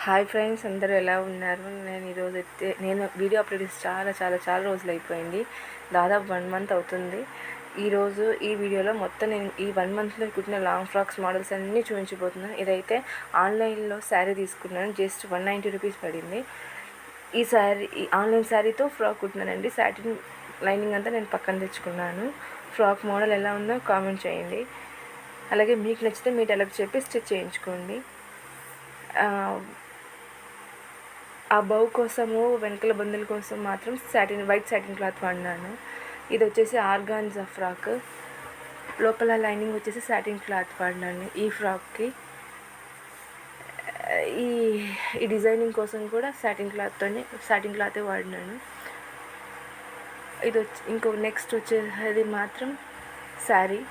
Hi friends, అందరూ ఎలా ఉన్నారు? నేను వీడియో అప్లోడ్ చేసి చాలా రోజులు అయిపోయింది. దాదాపు 1 మంత్ అవుతుంది. ఈరోజు ఈ వీడియోలో మొత్తం నేను ఈ 1 మంత్లో కుట్టిన లాంగ్ ఫ్రాక్స్ మోడల్స్ అన్నీ చూపించబోతున్నాను. ఇదైతే ఆన్లైన్లో శారీ తీసుకున్నాను. జస్ట్ 190 రూపీస్ పడింది. ఈ ఆన్లైన్ శారీతో ఫ్రాక్ కుట్టినానండి. సాటిన్ లైనింగ్ అంతా నేను పక్కన తెచ్చుకున్నాను. ఫ్రాక్ మోడల్ ఎలా ఉందో కామెంట్ చేయండి. అలాగే మీకు నచ్చితే మీ టైలర్కి చెప్పి స్టిచ్ చేయించుకోండి. ఆ బౌ కోసము వెనకల బందుల కోసం మాత్రం వైట్ సాటిన్ క్లాత్ వాడినాను. ఇది వచ్చేసి ఆర్గాన్జా ఫ్రాక్. లోపల లైనింగ్ వచ్చేసి సాటిన్ క్లాత్ వాడినాను ఈ ఫ్రాక్కి. ఈ డిజైనింగ్ కోసం కూడా సాటిన్ క్లాతే వాడినాను. నెక్స్ట్ వచ్చేది మాత్రం శారీ.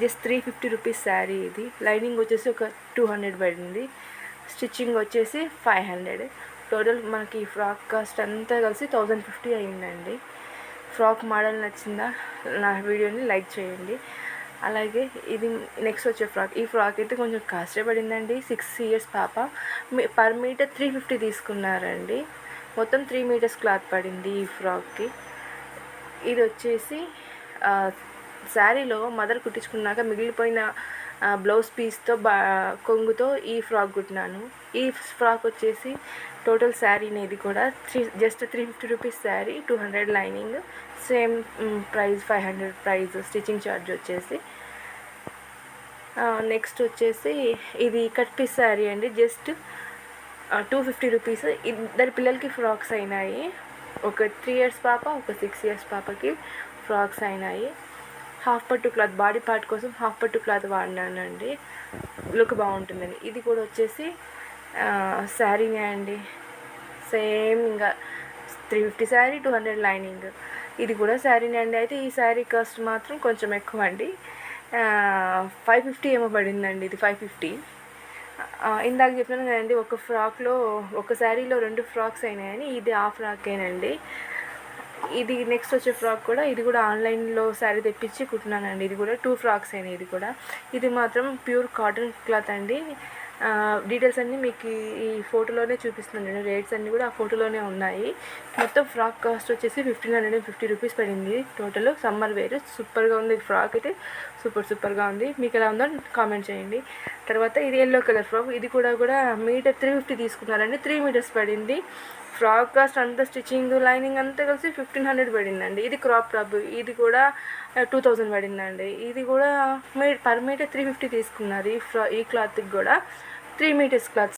Just 350 rupees sari. ఇది లైనింగ్ వచ్చేసి ఒక 200 పడింది. స్టిచ్చింగ్ వచ్చేసి 500. టోటల్ మనకి ఫ్రాక్ కాస్ట్ అంతా కలిసి 1050 అయిందండి. ఫ్రాక్ మోడల్ నచ్చిందా? నా వీడియోని లైక్ చేయండి. అలాగే ఇది నెక్స్ట్ వచ్చే ఫ్రాక్. ఈ ఫ్రాక్ అయితే కొంచెం కాస్టే పడిందండి. 6 ఇయర్స్ పాప. పర్ మీటర్ 350 తీసుకున్నారండి. మొత్తం 3 మీటర్స్ క్లాత్ పడింది ఈ ఫ్రాక్కి. ఇది వచ్చేసి శారీలో మదర్ కుట్టించుకున్నాక మిగిలిపోయిన బ్లౌజ్ పీస్తో కొంగుతో ఈ ఫ్రాక్ కుట్టినాను. ఈ ఫ్రాక్ వచ్చేసి టోటల్ శారీని ఇది కూడా just 350 rupees sari, 200 lining, same price 500 price. Stitching charge వచ్చేసి నెక్స్ట్ వచ్చేసి ఇది కట్ పీస్ శారీ అండి. Just 250 rupees. ఇద్దరు పిల్లలకి ఫ్రాక్స్ అయినాయి. ఒక 3 ఇయర్స్ పాప, ఒక 6 ఇయర్స్ పాపకి ఫ్రాక్స్ అయినాయి. హాఫ్ పట్టు క్లాత్, బాడీ పార్ట్ కోసం హాఫ్ పట్టు క్లాత్ వాడినానండి. లుక్ బాగుంటుందని. ఇది కూడా వచ్చేసి శారీనే అండి. సేమ్ ఇంకా 350 శారీ, 200 లైనింగ్. ఇది కూడా శారీనే అండి. అయితే ఈ శారీ కాస్ట్ మాత్రం కొంచెం ఎక్కువ అండి. 550 ఏమో పడిందండి. ఇది 550. ఇందాక చెప్పినాను కదండి, ఒక శారీలో 2 ఫ్రాక్స్ అయినాయని. ఇది ఆ ఫ్రాకేనండి. ఇది నెక్స్ట్ వచ్చే ఫ్రాక్ కూడా, ఇది కూడా ఆన్లైన్లో శారీ తెప్పించి కుట్టినానండి. ఇది కూడా 2 ఫ్రాక్స్ అయినాయి. ఇది మాత్రం ప్యూర్ కాటన్ క్లాత్ అండి. డీటెయిల్స్ అన్నీ మీకు ఈ ఫోటోలోనే చూపిస్తున్నాను. రేట్స్ అన్నీ కూడా ఆ ఫోటోలోనే ఉన్నాయి. మొత్తం ఫ్రాక్ కాస్ట్ వచ్చేసి 1550 రూపీస్ పడింది. Total summer wear. సూపర్గా ఉంది ఫ్రాక్ అయితే. సూపర్గా ఉంది. మీకు ఎలా ఉందో కామెంట్ చేయండి. తర్వాత ఇది ఎల్లో కలర్ ఫ్రాక్. ఇది కూడా మీటర్ 350 తీసుకున్నారండి. 3 మీటర్స్ పడింది. ఫ్రాక్ కాస్ట్ అంతా స్టిచ్చింగ్ లైనింగ్ అంతా కలిసి 1500 పడిందండి. ఇది క్రాప్ టాప్. ఇది కూడా 2000 పడిందండి. ఇది కూడా పర్ మీటర్ 350 తీసుకున్నారు. ఈ క్లాత్కి కూడా 3 మీటర్స్ క్లాత్